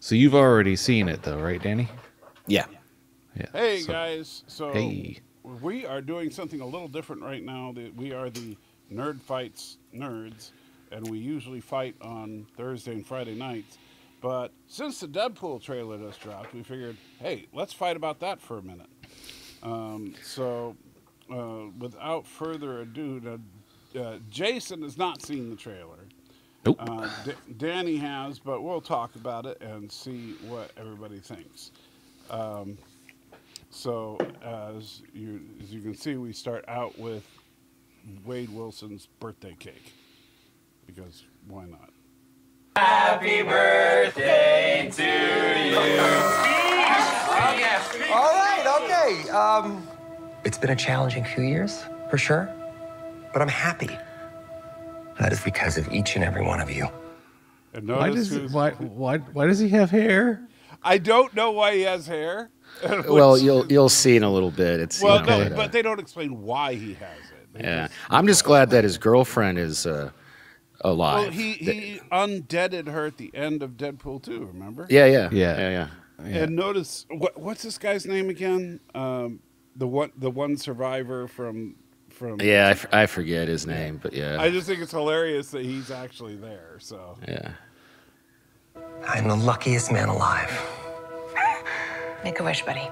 So you've already seen it, though, right, Danny? Yeah. Yeah. Hey, guys. So hey. we are doing something a little different right now. We are the Nerdfights nerds, and we usually fight on Thursday and Friday nights. But since the Deadpool trailer just dropped, we figured, hey, let's fight about that for a minute. Without further ado, Jason has not seen the trailer. Nope. Danny has, but we'll talk about it and see what everybody thinks. So as you can see, we start out with Wade Wilson's birthday cake, because why not? Happy birthday to you. All right, okay. It's been a challenging few years, for sure, but I'm happy. That is because of each and every one of you. And Why does he have hair? I don't know why he has hair. Well, you'll see in a little bit. It's Well, no, but they don't explain why he has it. Yeah, I'm just glad that his girlfriend is alive. Well, he undeaded her at the end of Deadpool 2, remember? Yeah. And notice, what's this guy's name again? The one survivor from... Yeah, I forget his name, but yeah. I just think it's hilarious that he's actually there, so... Yeah. I'm the luckiest man alive. Make a wish, buddy.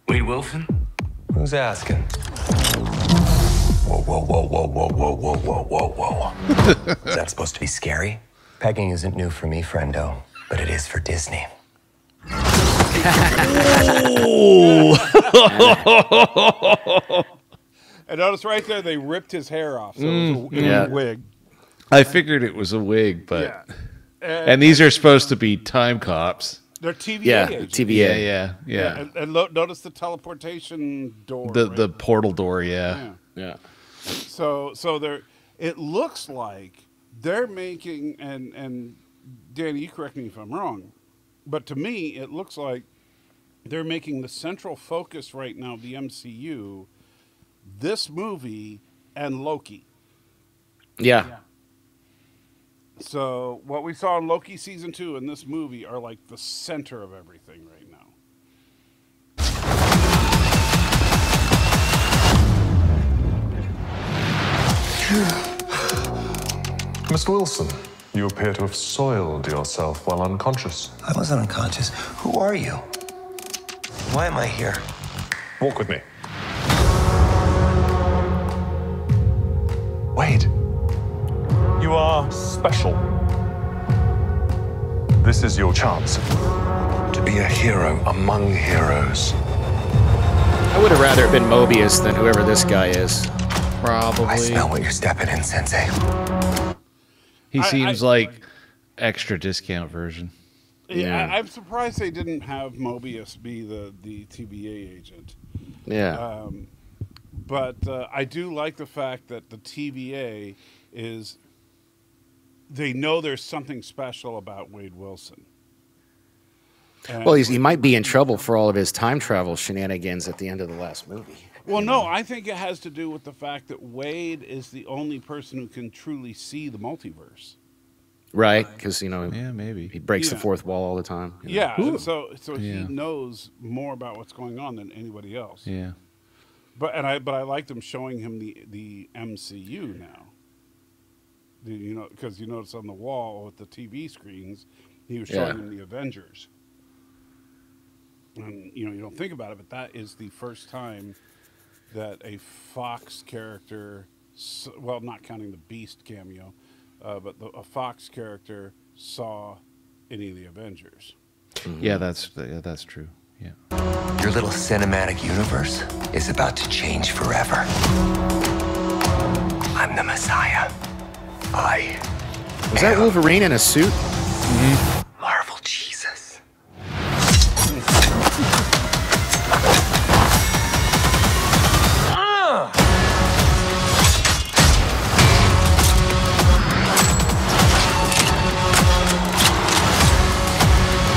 Wade Wilson? Who's asking? Whoa, whoa, whoa, whoa, whoa, whoa, whoa, whoa, whoa, whoa. Is that supposed to be scary? Pegging isn't new for me, friendo, but it is for Disney. And notice right there, they ripped his hair off, so it was a wig. I figured it was a wig, but... Yeah. And these are supposed to be time cops. They're TVA agents. TVA. Yeah. And notice the teleportation door. The portal door, yeah. So they're... It looks like they're making... And Danny, you correct me if I'm wrong, but to me, it looks like they're making the central focus right now of the MCU this movie and Loki. Yeah. So what we saw in Loki season 2 and this movie are like the center of everything right now. Mr. Wilson, you appear to have soiled yourself while unconscious. I wasn't unconscious. Who are you? Why am I here? Walk with me. Wade, you are special. This is your chance to be a hero among heroes. I would have rather been Mobius than whoever this guy is. Probably. I smell what you're stepping in, Sensei. He seems like extra discount version. Yeah, I'm surprised they didn't have Mobius be the TVA agent. Yeah. But I do like the fact that the TVA is... They know there's something special about Wade Wilson. And Well, he might be in trouble for all of his time travel shenanigans at the end of the last movie. Well, no, I think it has to do with the fact that Wade is the only person who can truly see the multiverse. Right, because, you know, Yeah, maybe. he breaks the fourth wall all the time. you know. Yeah, and so he Yeah. knows more about what's going on than anybody else. Yeah. But I like them showing him the MCU now. Because you notice on the wall with the TV screens, he was showing him the Avengers. And you don't think about it, but that is the first time that a Fox character, well, not counting the Beast cameo, but a Fox character saw any of the Avengers. Mm-hmm. Yeah, that's true. Yeah. Your little cinematic universe is about to change forever. I'm the Messiah. Was that Wolverine in a suit? Marvel Jesus.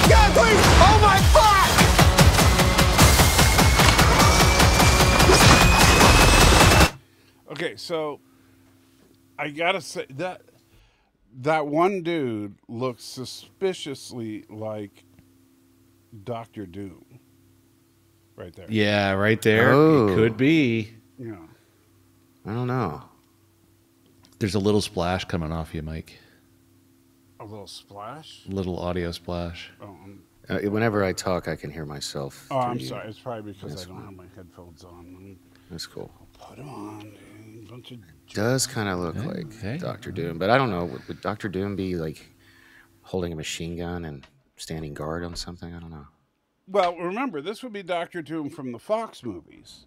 God, please! Oh my fuck! Okay, so I gotta say that one dude looks suspiciously like Doctor Doom. Right there. Yeah, right there. Oh. It could be. Yeah. I don't know. There's a little splash coming off you, Mike. A little splash. Little audio splash. Oh, Whenever I talk, I can hear myself. I'm through you. sorry. It's probably because That's I don't fine. have my headphones on. Let me That's cool. put them on. Dude. Bunch of Does kind of look Hey, like hey. Doctor Doom, but I don't know. Would Doctor Doom be like holding a machine gun and standing guard on something? I don't know. Well, remember, this would be Doctor Doom from the Fox movies,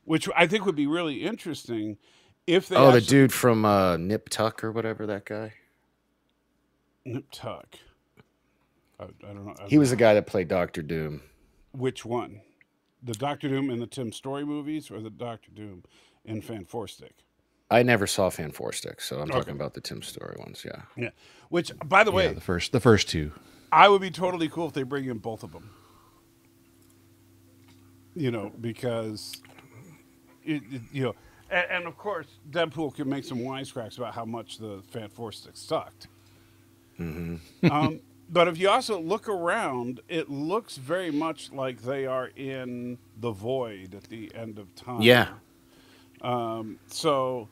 which I think would be really interesting if they. The dude from Nip Tuck or whatever, that guy. Nip Tuck. I don't know. He was the guy that played Doctor Doom. Which one? The Doctor Doom in the Tim Story movies, or the Doctor Doom in Fan Four Stick? I never saw Fan Four Stick, so I'm Okay. talking about the Tim Story ones. Yeah. Yeah. Which, by the way, Yeah, the first two. I would be totally cool if they bring in both of them. You know, because and of course, Deadpool can make some wisecracks about how much the Fan Four Stick sucked. Mm-hmm. But if you also look around, it looks very much like they are in the void at the end of time. Yeah. So.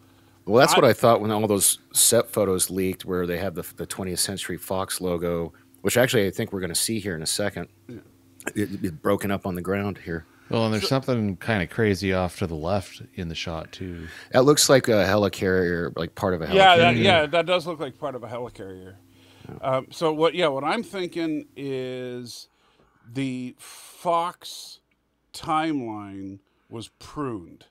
Well, that's what I thought when all those set photos leaked, where they have the 20th Century Fox logo, which actually I think we're going to see here in a second. It broken up on the ground here. Well, and there's something kind of crazy off to the left in the shot too. That looks like a helicarrier, like part of a helicarrier. That does look like part of a helicarrier. So what I'm thinking is the Fox timeline was pruned.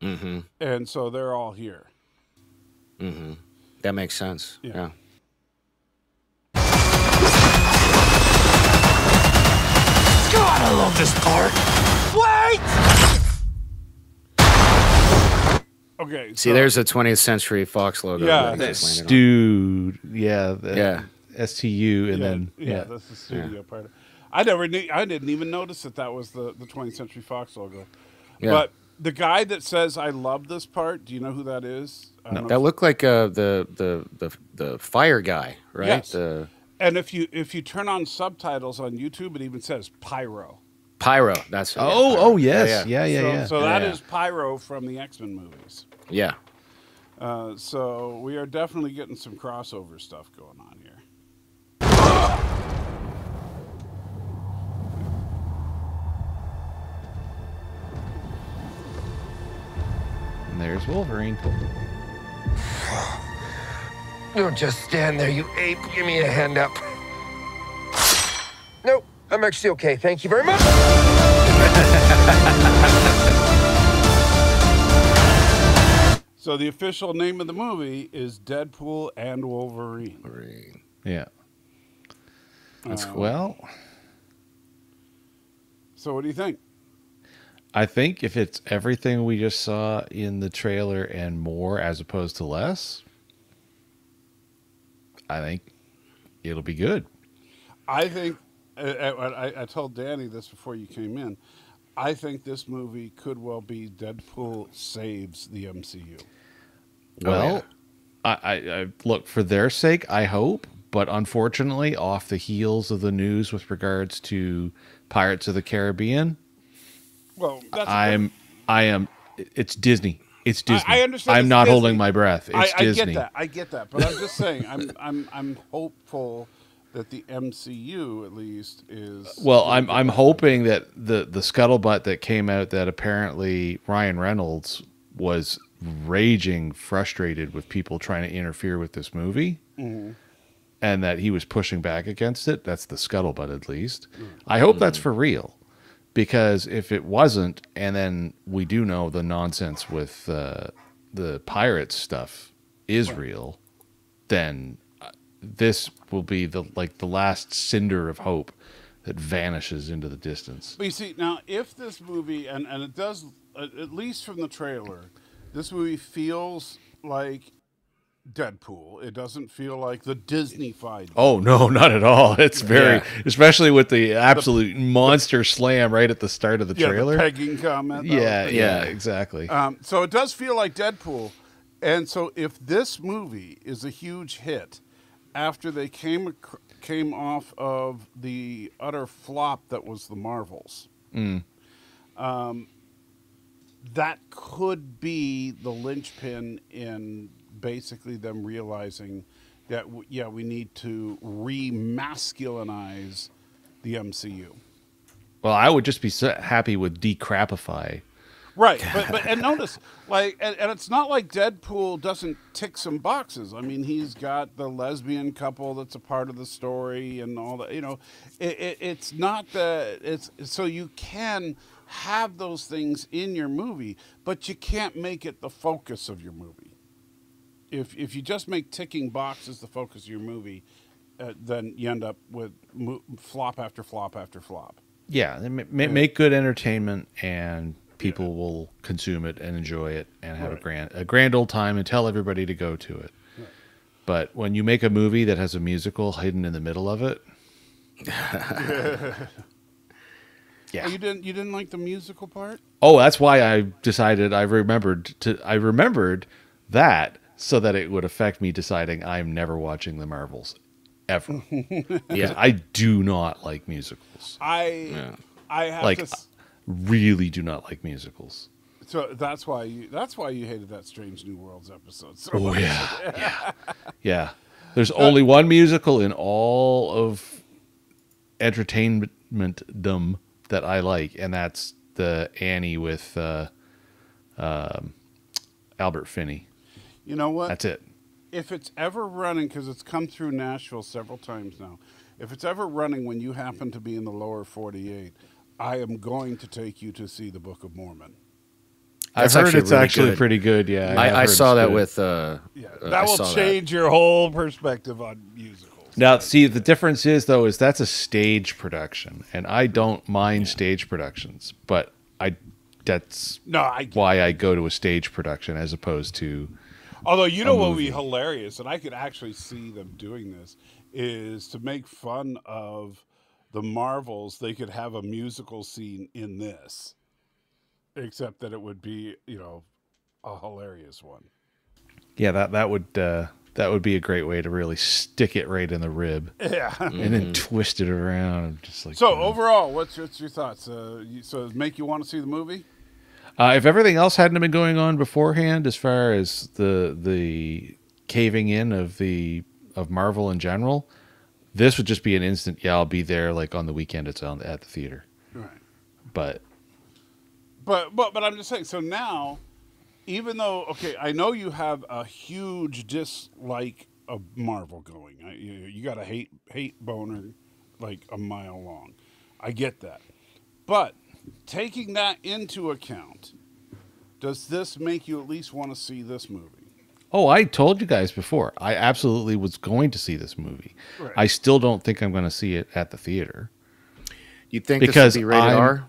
Mm-hmm. And so they're all here. Mm-hmm. That makes sense. Yeah. God, I love this part. Wait! Okay. See, there's a 20th Century Fox logo. Yeah. that just landed on. Dude, yeah, Yeah. STU, and then that's the studio part. I didn't even notice that was the 20th Century Fox logo. Yeah. But the guy that says I love this part, do you know who that is? That looked like the fire guy, right? Yes. The And if you turn on subtitles on YouTube, it even says Pyro. Pyro. That's oh yes, yeah. So that is Pyro from the X-Men movies. Yeah. So we are definitely getting some crossover stuff going on here. And there's Wolverine. Don't just stand there, you ape. Give me a hand up. Nope, I'm actually okay. Thank you very much. So the official name of the movie is Deadpool and Wolverine. Yeah. That's cool. Well, So what do you think? I think if it's everything we just saw in the trailer and more as opposed to less, I think it'll be good. I think I told Danny this before you came in. I think this movie could well be Deadpool saves the MCU. Well, I look, for their sake, I hope, but unfortunately, off the heels of the news with regards to Pirates of the Caribbean, Well, that's it's Disney. It's Disney. I understand. I'm it's not Disney. holding my breath. It's Disney. I get that, but I'm just saying. I'm hopeful that the MCU at least is. Well, I'm hoping that the scuttlebutt that came out that apparently Ryan Reynolds was raging frustrated with people trying to interfere with this movie, and that he was pushing back against it. That's the scuttlebutt, at least. I hope that's for real, because if it wasn't, and then we do know the nonsense with the pirates stuff is real, then this will be the last cinder of hope that vanishes into the distance. But you see, now if this movie, and it does, at least from the trailer, this movie feels like Deadpool. It doesn't feel like the Disney-fied. Oh no, not at all. It's very, especially with the absolute monster slam right at the start of the trailer. The pegging comment. Yeah, exactly. So it does feel like Deadpool. And so if this movie is a huge hit after they came off of the utter flop that was the Marvels, that could be the linchpin in basically them realizing that, we need to re-masculinize the MCU. Well, I would just be so happy with decrapify. Right, but and notice, like, and it's not like Deadpool doesn't tick some boxes. I mean, he's got the lesbian couple that's a part of the story and all that. You know, it's not that it's so you can have those things in your movie, but you can't make it the focus of your movie. If you just make ticking boxes the focus of your movie, then you end up with flop after flop after flop. Yeah, make good entertainment, and people will consume it and enjoy it and have a grand old time and tell everybody to go to it. Right. But when you make a movie that has a musical hidden in the middle of it, yeah, you didn't like the musical part? Oh, that's why I decided I remembered that so that it would affect me deciding I'm never watching the Marvels ever. Yeah, I do not like musicals. I have like to really do not like musicals. So that's why you hated that Strange New Worlds episode so much. Yeah. There's But, only one musical in all of entertainmentdom that I like, and that's the Annie with Albert Finney. You know what? That's it. If it's ever running, because it's come through Nashville several times now, if it's ever running when you happen to be in the lower 48, I am going to take you to see the Book of Mormon. I've heard it's actually pretty good. Yeah, I saw that with. That will change your whole perspective on musicals. Now, see, the difference is though is that's a stage production, and I don't mind stage productions, but that's why I go to a stage production as opposed to. Although what would be hilarious, and I could actually see them doing this, is to make fun of the Marvels. They could have a musical scene in this, except that it would be a hilarious one. Yeah, that would be a great way to really stick it right in the rib. Yeah, and then twist it around, just like. So overall, what's your thoughts? So does it make you want to see the movie? If everything else hadn't been going on beforehand, as far as the caving in of Marvel in general, this would just be an instant. Yeah, I'll be there like on the weekend. It's at the theater. Right. But I'm just saying. So now, even though I know you have a huge dislike of Marvel going. You got a hate boner like a mile long. I get that, but. Taking that into account, does this make you at least want to see this movie? Oh, I told you guys before. I absolutely was going to see this movie. Right. I still don't think I'm going to see it at the theater. You think this will be rated R?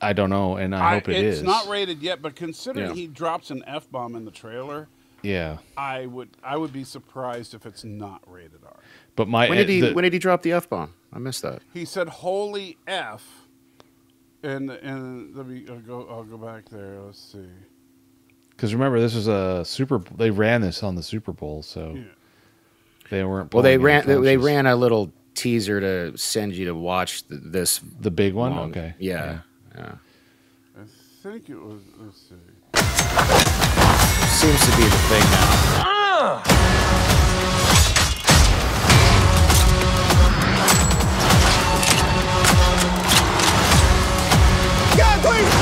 I don't know, and I hope it is. It's not rated yet, but considering he drops an F-bomb in the trailer, I would be surprised if it's not rated R. But when did he drop the F-bomb? I missed that. He said, "Holy F." And I'll go back there. Let's see. Because remember, this was they ran this on the Super Bowl, so they weren't. Well, they ran a little teaser to send you to watch the big one. Okay. Yeah. I think it was. Let's see. Seems to be the thing now.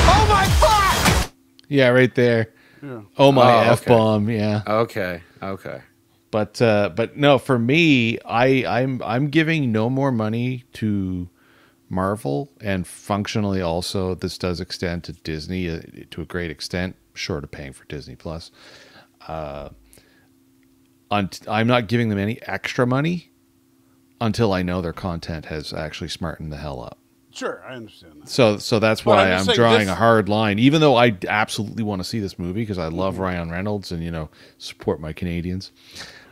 Oh my fuck! Yeah, right there. Yeah. Oh my F-bomb. Yeah. Okay. But no, for me, I'm giving no more money to Marvel, and functionally also this does extend to Disney to a great extent, short of paying for Disney Plus. I'm not giving them any extra money until I know their content has actually smartened the hell up. Sure, I understand that. So that's But I'm why just I'm saying drawing this- a hard line, even though I absolutely want to see this movie because I love Ryan Reynolds and support my Canadians.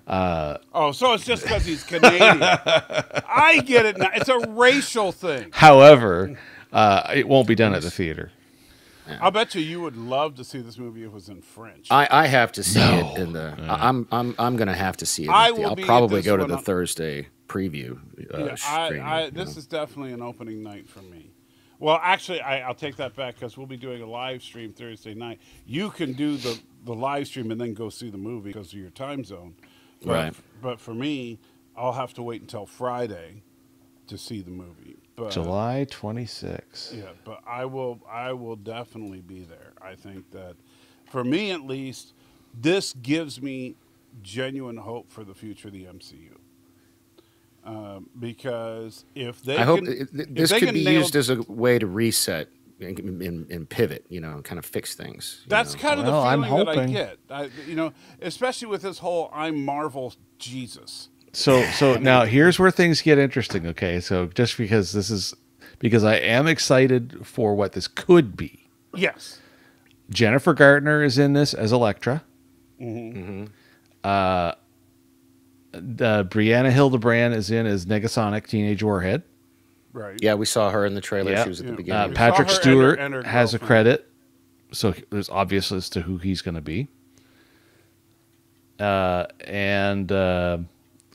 Oh, so it's just because he's Canadian. I get it now. It's a racial thing. However, it won't be done at the theater. I'll bet you would love to see this movie if it was in French. I have to see it in the. I'm gonna have to see it. I will I'll be at probably this go to one the on- Thursday preview. Screening, This is definitely an opening night for me. Well, actually, I'll take that back because we'll be doing a live stream Thursday night. You can do the live stream and then go see the movie because of your time zone. Right. But for me, I'll have to wait until Friday to see the movie. But, July 26th. Yeah, but I will definitely be there. I think that, for me at least, this gives me genuine hope for the future of the MCU. Because if they I hope can, this if they could can be nail- used as a way to reset and pivot. And kind of fix things. That's kind of the Well, I'm feeling that I hoping. get. Especially with this whole "I'm Marvel Jesus." So now here's where things get interesting. Okay, so just because I am excited for what this could be. Yes. Jennifer Garner is in this as Elektra. Brianna Hildebrand is in as Negasonic Teenage Warhead. Right. Yeah, we saw her in the trailer. Yeah. She was at the Yeah. beginning. We Patrick saw her Stewart and her has a girlfriend. credit, so there's obvious as to who he's going to be. And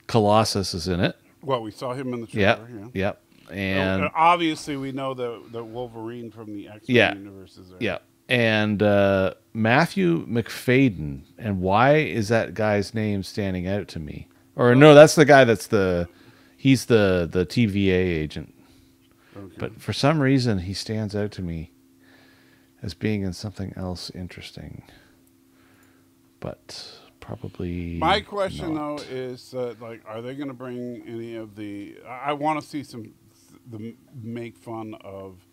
Colossus is in it. Well, we saw him in the Yeah, trailer. Yeah. yep. And Obviously, we know the Wolverine from the X-Men Yeah. universe is there. yeah, and Matthew McFadden. And why is that guy's name standing out to me? Or no, that's the guy. He's the TVA agent. Okay. But for some reason, he stands out to me as being in something else interesting. But probably My question not. though is, are they going to bring any of the? I want to see the make fun of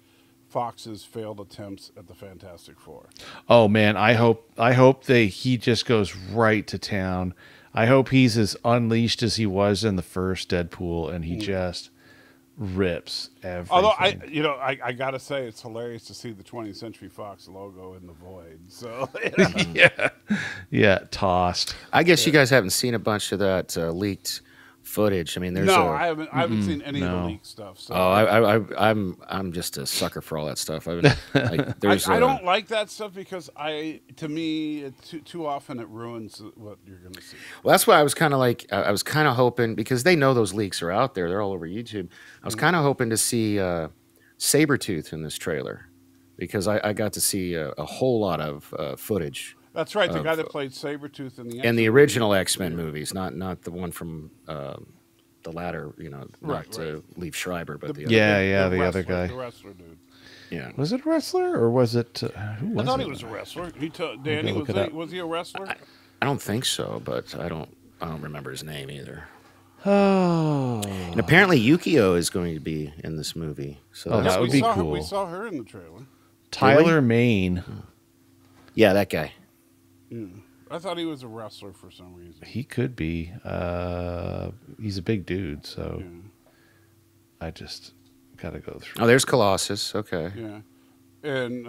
Fox's failed attempts at the Fantastic Four. Oh man, I hope he just goes right to town. I hope he's as unleashed as he was in the first Deadpool, and he just rips everything. Although I gotta say it's hilarious to see the 20th Century Fox logo in the void. So yeah, tossed. I guess you guys haven't seen a bunch of that leaked footage. I mean, there's I haven't seen any of the no. leaked stuff. So. I'm just a sucker for all that stuff. I don't like that stuff because to me too often it ruins what you're going to see. Well, that's why I was kind of like I was kind of hoping, because they know those leaks are out there. They're all over YouTube. I was kind of hoping to see Sabretooth in this trailer, because I got to see a whole lot of footage. That's right. The guy that played Sabretooth in the And the X-Men original movie. X-Men movies, not the one from the latter, not Right. Liev Schreiber, but the Yeah, the the other wrestler, guy. the wrestler dude. yeah. Was it a wrestler or was it? Who was I thought it? he was a wrestler. Danny, look it up. was he a wrestler? I don't think so, but I don't remember his name either. Oh, And apparently Yukio is going to be in this movie. So Oh, that's that would we be saw cool. we saw her in the trailer. Tyler Maine. yeah, that guy. Yeah. I thought he was a wrestler for some reason. He could be. He's a big dude, so Yeah. I just got to go through. Oh, there's Colossus. Okay. Yeah, and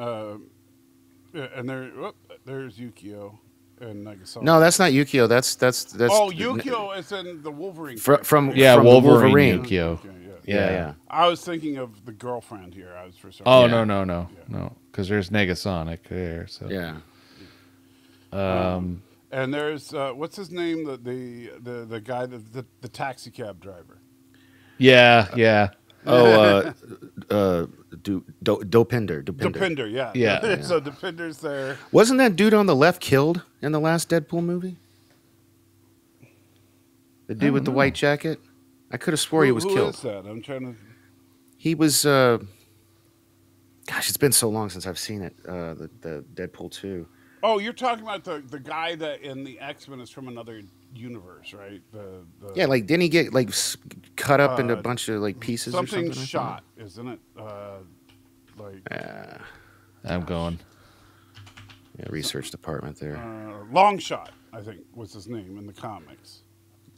there's Yukio and Nagasaki. No, that's not Yukio. That's Oh, Yukio is in the Wolverine. from Yeah, from the Wolverine. Yukio. Okay, yeah. Yeah. I was thinking of the girlfriend here. I was for some Oh reason. no, because there's Negasonic there. So Yeah. And there's what's his name? The guy, the taxi cab driver. yeah. Oh, Dopinder. Depinder, yeah. Yeah. So Depinder's there. Wasn't that dude on the left killed in the last Deadpool movie? The dude with the white jacket? I could have swore he was Who killed. is that? I'm trying to. He was. Gosh, it's been so long since I've seen it. The Deadpool 2. Oh, you're talking about the guy that in the X-Men is from another universe, right? The Yeah, like didn't he get like cut up into a bunch of like pieces or something something? shot, isn't it? I'm going. Yeah, research department there. Long Shot, I think was his name in the comics.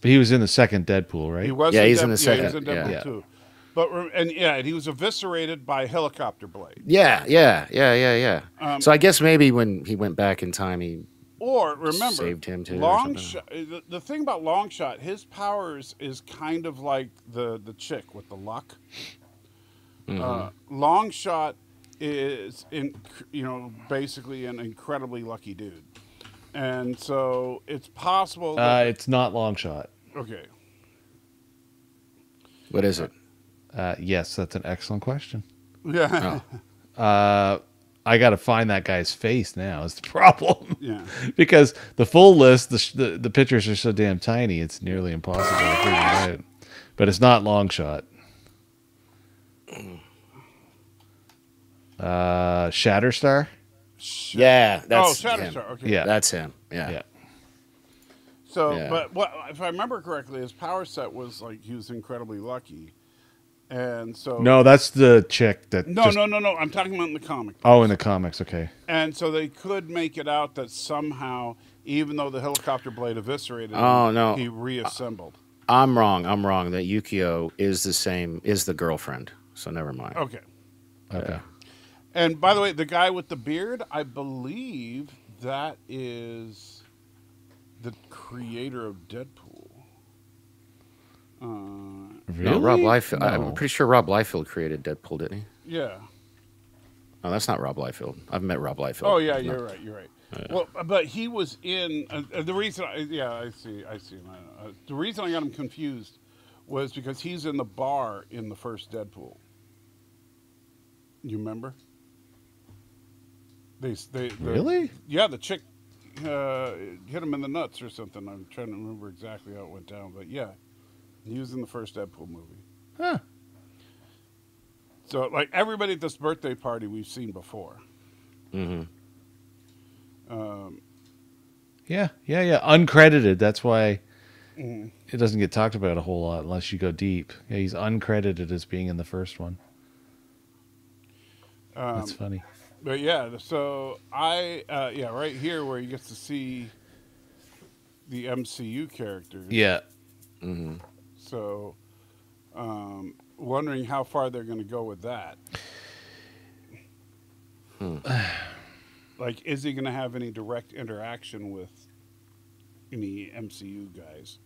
But he was in the second Deadpool, right? He was. Yeah, in he's in the He was second, in Deadpool yeah. too. And he was eviscerated by a helicopter blade. Yeah. So I guess maybe when he went back in time, he Or remember, saved him too. The thing about Longshot, his powers is kind of like the chick with the luck. Longshot is basically an incredibly lucky dude, and so it's possible. It's not Longshot. Okay. What is it? Yes, that's an excellent question. Yeah. I got to find that guy's face now is the problem. Yeah. Because the full list, the pictures are so damn tiny, it's nearly impossible to figure it out. But it's not Longshot. Shatterstar? Yeah, that's Shatterstar. him. Okay. Yeah. That's him. Yeah. Yeah. So, Yeah. but if I remember correctly, his power set was like he was incredibly lucky, and so No, that's the chick that. no. I'm talking about in the comic. Oh, in the comics. Okay. And so they could make it out that somehow, even though the helicopter blade eviscerated Oh, him, no. he reassembled. I'm wrong. That Yukio is the girlfriend. So never mind. Okay. Okay. And by the way, the guy with the beard, I believe that is the creator of Deadpool. Really? No, Rob Liefeld. No. I'm pretty sure Rob Liefeld created Deadpool, didn't he? Yeah. No, that's not Rob Liefeld. I've met Rob Liefeld. Oh yeah, you're right. Well, but he was in the reason. I see. The reason I got him confused was because he's in the bar in the first Deadpool. You remember? They Really? Yeah, the chick hit him in the nuts or something. I'm trying to remember exactly how it went down, but yeah, he was in the first Deadpool movie. Huh. So, like everybody at this birthday party, we've seen before. Mm-hmm. Yeah. Uncredited. That's why it doesn't get talked about a whole lot unless you go deep. Yeah, he's uncredited as being in the first one. That's funny. But yeah, so right here where you get to see the MCU characters. Yeah. Mm-hmm. So, wondering how far they're going to go with that. Like, is he going to have any direct interaction with any MCU guys?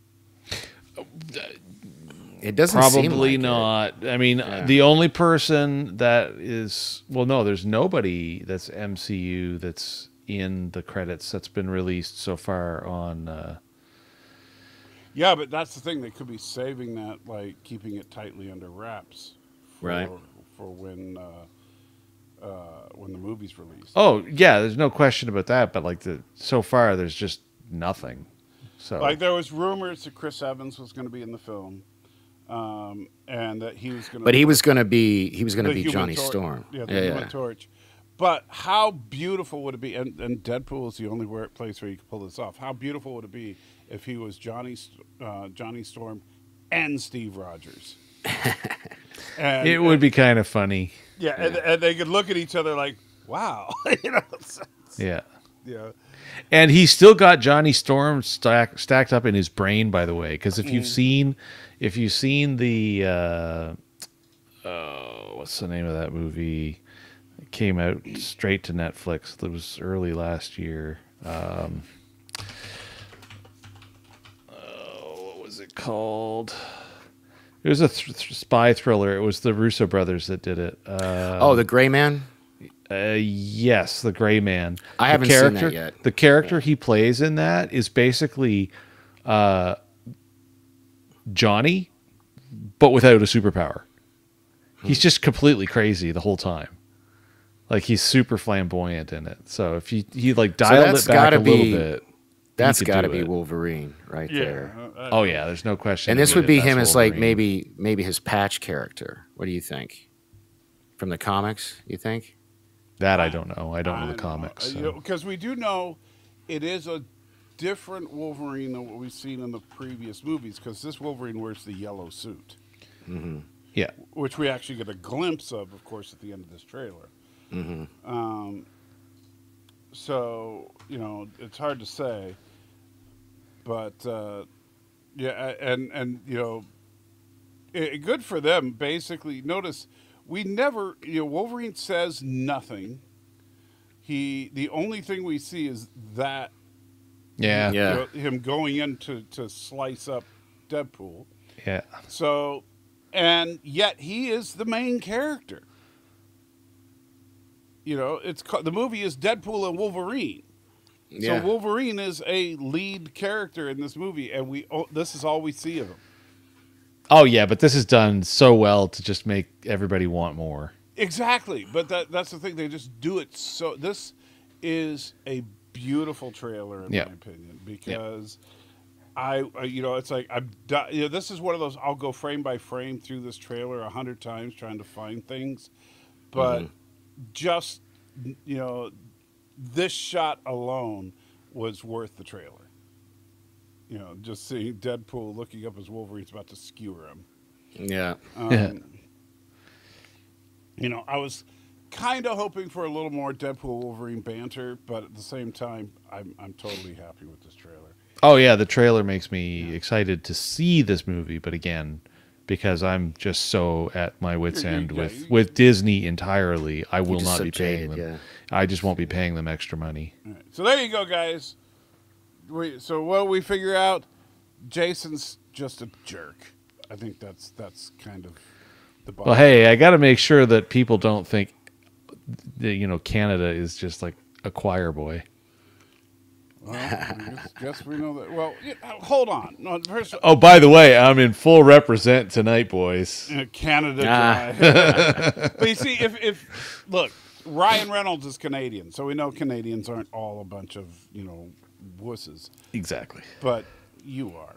It doesn't seem Probably like not. I mean, the only person that is there's nobody that's MCU that's in the credits that's been released so far on. Yeah, but that's the thing. They could be saving that, like keeping it tightly under wraps, for when the movie's released. Oh yeah, there's no question about that. But like so far, there's just nothing. So like there was rumors that Chris Evans was going to be in the film. And that he was going to. But he was going to be Johnny Storm. Storm. Yeah, the Human Torch. But how beautiful would it be? And Deadpool is the only place where you can pull this off. How beautiful would it be if he was Johnny Storm and Steve Rogers? And, it would be kind of funny. Yeah, and they could look at each other like, "Wow," Yeah. Yeah. And he's still got Johnny Storm stacked up in his brain, by the way, because if you've seen the what's the name of that movie? It came out straight to Netflix. It was early last year. What was it called? It was a spy thriller. It was the Russo brothers that did it. The Gray Man. Yes, the Gray Man. I haven't seen that yet. The character he plays in that is basically Johnny, but without a superpower. He's just completely crazy the whole time. Like he's super flamboyant in it. So if he like dialed it back a little bit, that's got to be Wolverine right there. Oh yeah, there's no question. And this would be him as like Wolverine. maybe his patch character. What do you think? From the comics, you think? That I don't know. I don't know the comics. Because we do know it is a different Wolverine than what we've seen in the previous movies. Because this Wolverine wears the yellow suit. Mm-hmm. Yeah. Which we actually get a glimpse of course, at the end of this trailer. Mm-hmm. So, it's hard to say. But, and good for them. Basically, notice we never, Wolverine says nothing. The only thing we see is that, Yeah. him going in to slice up Deadpool. Yeah. So, and yet he is the main character. The movie is Deadpool and Wolverine. Yeah. So Wolverine is a lead character in this movie, and this is all we see of him. Oh yeah, but this is done so well to just make everybody want more. Exactly, but that's the thing. They just do it so. This is a beautiful trailer, in my opinion, because it's like this is one of those. I'll go frame by frame through this trailer 100 times trying to find things, but just this shot alone was worth the trailer. Just seeing Deadpool looking up as Wolverine's about to skewer him. Yeah. I was kind of hoping for a little more Deadpool Wolverine banter, but at the same time, I'm totally happy with this trailer. Oh yeah, the trailer makes me excited to see this movie, but again, because I'm just so at my wit's end with Disney entirely, I will not be paying them. Yeah. I just won't be paying them extra money. All right. So there you go, guys. So what we figure out, Jason's just a jerk. I think that's kind of the bottom. Well, hey, I got to make sure that people don't think that, Canada is just like a choir boy. Well, I guess we know that. Well, hold on. No, first, Oh, by the way, I'm in full represent tonight, boys. Canada Dry. But you see, if look, Ryan Reynolds is Canadian, so we know Canadians aren't all a bunch of wusses. Exactly. But you are.